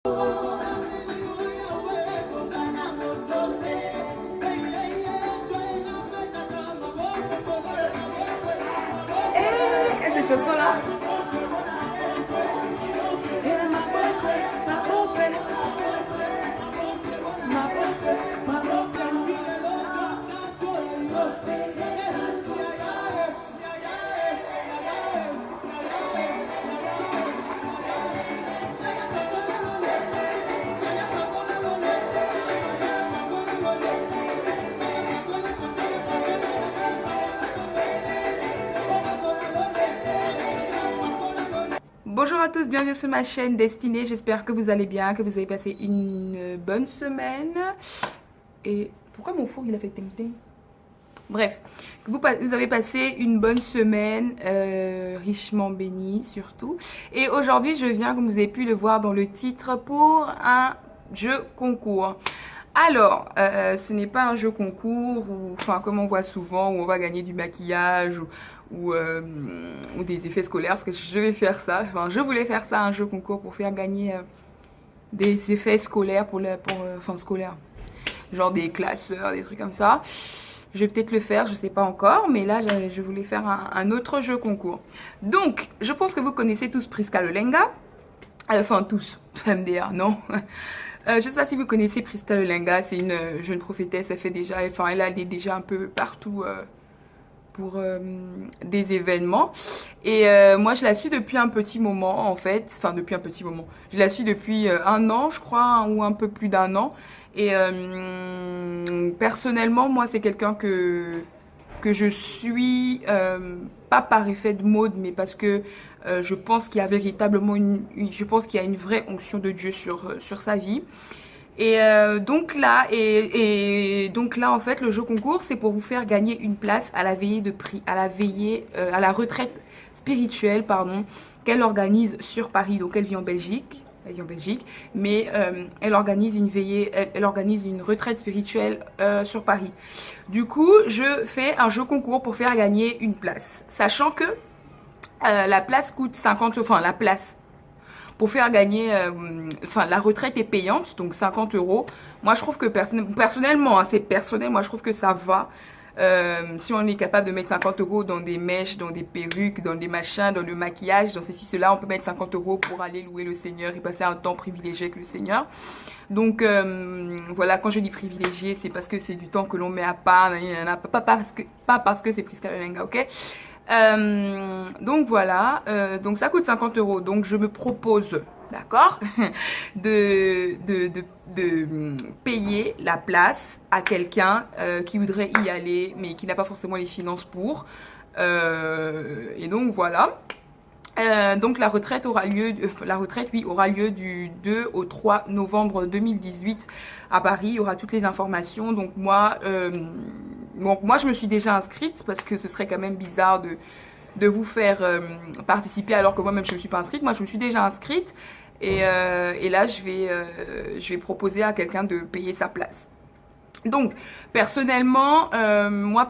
Et cette chanson-là. Bonjour à tous, bienvenue sur ma chaîne Destinée. J'espère que vous allez bien, que vous avez passé une bonne semaine. Et pourquoi mon four il a fait ting-ting? Bref, que vous avez passé une bonne semaine, richement bénie surtout. Et aujourd'hui, je viens, comme vous avez pu le voir dans le titre, pour un jeu concours. Alors, ce n'est pas un jeu concours, ou, enfin, comme on voit souvent, où on va gagner du maquillage ou des effets scolaires, parce que je vais faire ça. Enfin, je voulais faire ça, un jeu concours, pour faire gagner des effets scolaires enfin, scolaires. Genre des classeurs, des trucs comme ça. Je vais peut-être le faire, je sais pas encore, mais là, je voulais faire un autre jeu concours. Donc, je pense que vous connaissez tous Prisca Lolenga. Enfin, tous. MDR, non. Je ne sais pas si vous connaissez Prisca Lolenga, c'est une jeune prophétesse, elle allait déjà un peu partout pour des événements. Et moi, je la suis depuis un petit moment, en fait. Enfin, depuis un petit moment. Je la suis depuis un an, je crois, ou un peu plus d'un an. Et personnellement, moi, c'est quelqu'un que je suis, pas par effet de mode, mais parce que je pense qu'il y a véritablement je pense qu'il y a une vraie onction de Dieu sur sa vie. Et donc là, en fait, le jeu concours, c'est pour vous faire gagner une place à la veillée à la retraite spirituelle, pardon, qu'elle organise sur Paris. Donc, elle vit en Belgique. Mais elle organise elle organise une retraite spirituelle sur Paris. Du coup, je fais un jeu concours pour faire gagner une place, sachant que la place coûte 50, enfin la place pour faire gagner, enfin la retraite est payante, donc 50 €. Moi, je trouve que personnellement, hein, c'est personnel, moi je trouve que ça va. Si on est capable de mettre 50 € dans des mèches, dans des perruques, dans des machins, dans le maquillage, dans ceci, cela, on peut mettre 50 € pour aller louer le Seigneur et passer un temps privilégié avec le Seigneur. Donc voilà, quand je dis privilégié, c'est parce que c'est du temps que l'on met à part, pas parce que c'est Prisca Lolenga, ok? Donc voilà, donc ça coûte 50 €. Donc je me propose, d'accord, de payer la place à quelqu'un qui voudrait y aller, mais qui n'a pas forcément les finances pour. Et donc voilà. Donc la retraite aura lieu, aura lieu du 2 au 3 novembre 2018 à Paris. Il y aura toutes les informations. Donc moi, je me suis déjà inscrite parce que ce serait quand même bizarre de vous faire participer alors que moi-même je ne me suis pas inscrite. Moi, je me suis déjà inscrite et là, je vais proposer à quelqu'un de payer sa place. Donc, personnellement, moi,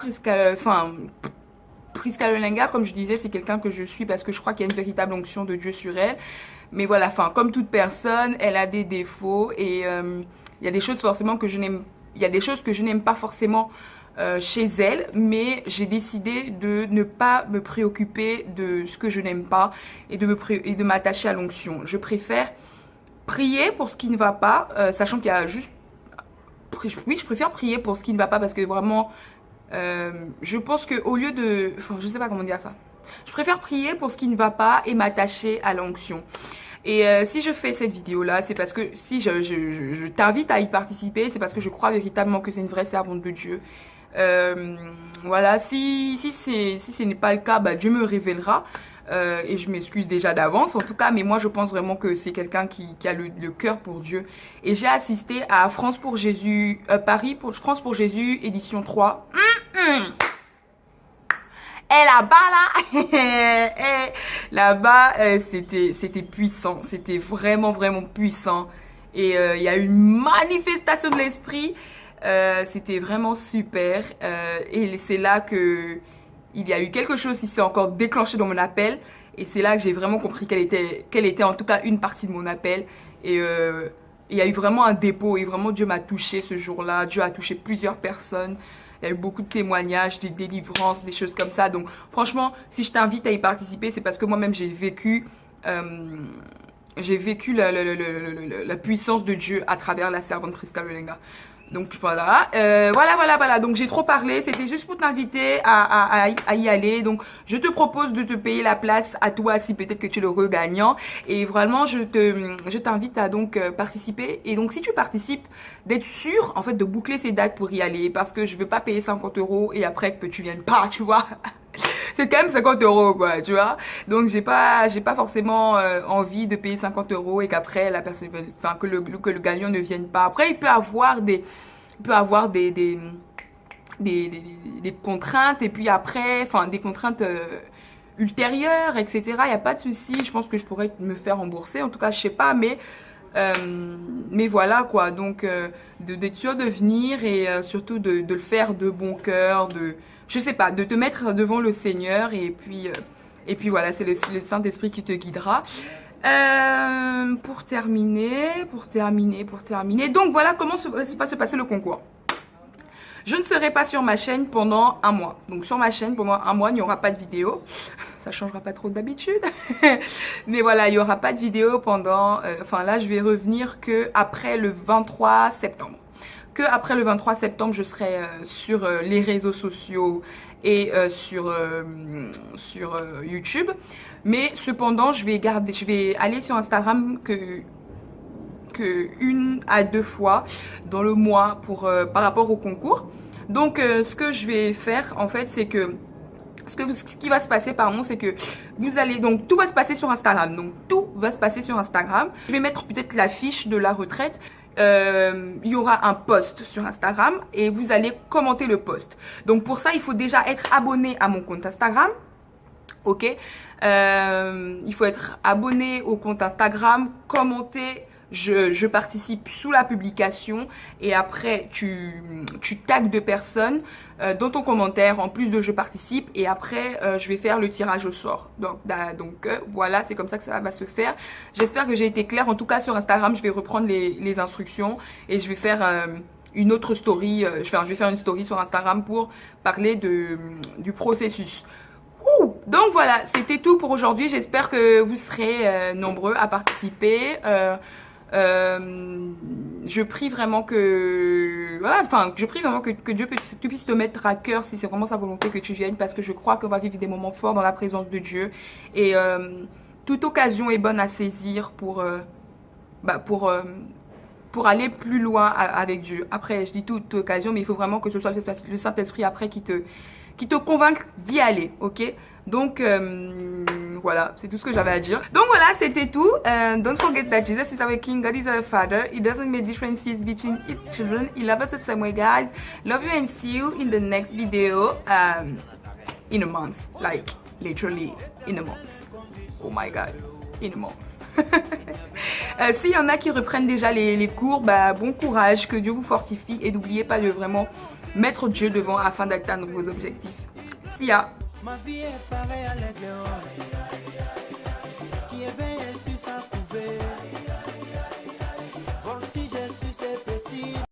Prisca Lolenga, comme je disais, c'est quelqu'un que je suis parce que je crois qu'il y a une véritable onction de Dieu sur elle. Mais voilà, enfin, comme toute personne, elle a des défauts et il y a des choses forcément que je n'aime. Il y a des choses que je n'aime pas forcément chez elle, mais j'ai décidé de ne pas me préoccuper de ce que je n'aime pas et de m'attacher à l'onction. Je préfère prier pour ce qui ne va pas, sachant qu'il y a juste. Oui, je préfère prier pour ce qui ne va pas parce que vraiment. Je pense que au lieu de... Enfin, je sais pas comment dire ça. Je préfère prier pour ce qui ne va pas et m'attacher à l'onction. Et si je fais cette vidéo-là, c'est parce que si je t'invite à y participer, c'est parce que je crois véritablement que c'est une vraie servante de Dieu. Voilà, si ce n'est pas le cas, bah, Dieu me révélera. Et je m'excuse déjà d'avance en tout cas, mais moi je pense vraiment que c'est quelqu'un qui a le cœur pour Dieu. Et j'ai assisté à France pour Jésus, France pour Jésus, édition 3. Et là-bas, c'était puissant, c'était vraiment, vraiment puissant. Et il y a une manifestation de l'esprit, c'était vraiment super. Et c'est là que il y a eu quelque chose qui s'est encore déclenché dans mon appel. Et c'est là que j'ai vraiment compris quelle était en tout cas une partie de mon appel. Et il y a eu vraiment un dépôt et vraiment Dieu m'a touché ce jour-là. Dieu a touché plusieurs personnes. Il y a eu beaucoup de témoignages, des délivrances, des choses comme ça. Donc franchement, si je t'invite à y participer, c'est parce que moi-même j'ai vécu la puissance de Dieu à travers la servante Prisca Lulenga. Donc voilà, voilà. Donc j'ai trop parlé. C'était juste pour t'inviter à y aller. Donc je te propose de te payer la place à toi si peut-être que tu es le regagnant. Et vraiment, je t'invite à donc participer. Et donc si tu participes, d'être sûr en fait de boucler ces dates pour y aller, parce que je veux pas payer 50 € et après que tu viennes pas, tu vois. C'est quand même 50 € quoi, tu vois. Donc j'ai pas forcément envie de payer 50 € et qu'après la personne, enfin que le gagnant ne vienne pas. Après il peut avoir des contraintes et puis après, enfin des contraintes ultérieures, etc. Il y a pas de souci. Je pense que je pourrais me faire rembourser. En tout cas, je sais pas, mais voilà quoi. Donc d'être sûr de venir et surtout de le faire de bon cœur, je sais pas, de te mettre devant le Seigneur et puis voilà, c'est le Saint-Esprit qui te guidera. Pour terminer. Donc voilà comment va se passer le concours. Je ne serai pas sur ma chaîne pendant un mois. Donc sur ma chaîne pendant un mois, il n'y aura pas de vidéo. Ça changera pas trop d'habitude. Mais voilà, il n'y aura pas de vidéo pendant... Enfin là, je vais revenir que après le 23 septembre. Que après le 23 septembre, je serai sur les réseaux sociaux et sur YouTube. Mais cependant, je vais aller sur Instagram que 1 à 2 fois dans le mois par rapport au concours. Donc ce que je vais faire en fait, c'est que ce qui va se passer, pardon, c'est que vous allez, donc tout va se passer sur Instagram. Donc tout va se passer sur Instagram. Je vais mettre peut-être la fiche de la retraite. Il y aura un post sur Instagram et vous allez commenter le post. Donc pour ça, il faut déjà être abonné à mon compte Instagram. Ok, il faut être abonné au compte Instagram, commenter. Je participe sous la publication et après tu tags deux personnes dans ton commentaire en plus de je participe et après je vais faire le tirage au sort. Donc voilà, c'est comme ça que ça va se faire. J'espère que j'ai été claire. En tout cas sur Instagram, je vais reprendre les instructions et je vais faire une autre story. Je vais faire une story sur Instagram pour parler du processus. Donc voilà, c'était tout pour aujourd'hui. J'espère que vous serez nombreux à participer. Je prie vraiment que Dieu puisse te mettre à cœur si c'est vraiment sa volonté que tu viennes, parce que je crois qu'on va vivre des moments forts dans la présence de Dieu et toute occasion est bonne à saisir pour aller plus loin avec Dieu. Après, je dis toute occasion, mais il faut vraiment que ce soit le Saint-Esprit après qui te convainque d'y aller, ok? Donc, voilà, c'est tout ce que j'avais à dire. Donc voilà, c'était tout. Don't forget that Jesus is our King, God is our Father. He doesn't make differences between his children. He loves us the same way, guys. Love you and see you in the next video in a month. Like, literally, in a month. Oh my God, in a month. S'il y en a qui reprennent déjà les cours, bon courage, que Dieu vous fortifie et n'oubliez pas de vraiment mettre Dieu devant afin d'atteindre vos objectifs. See ya. Ma vie est pareille à l'aigle.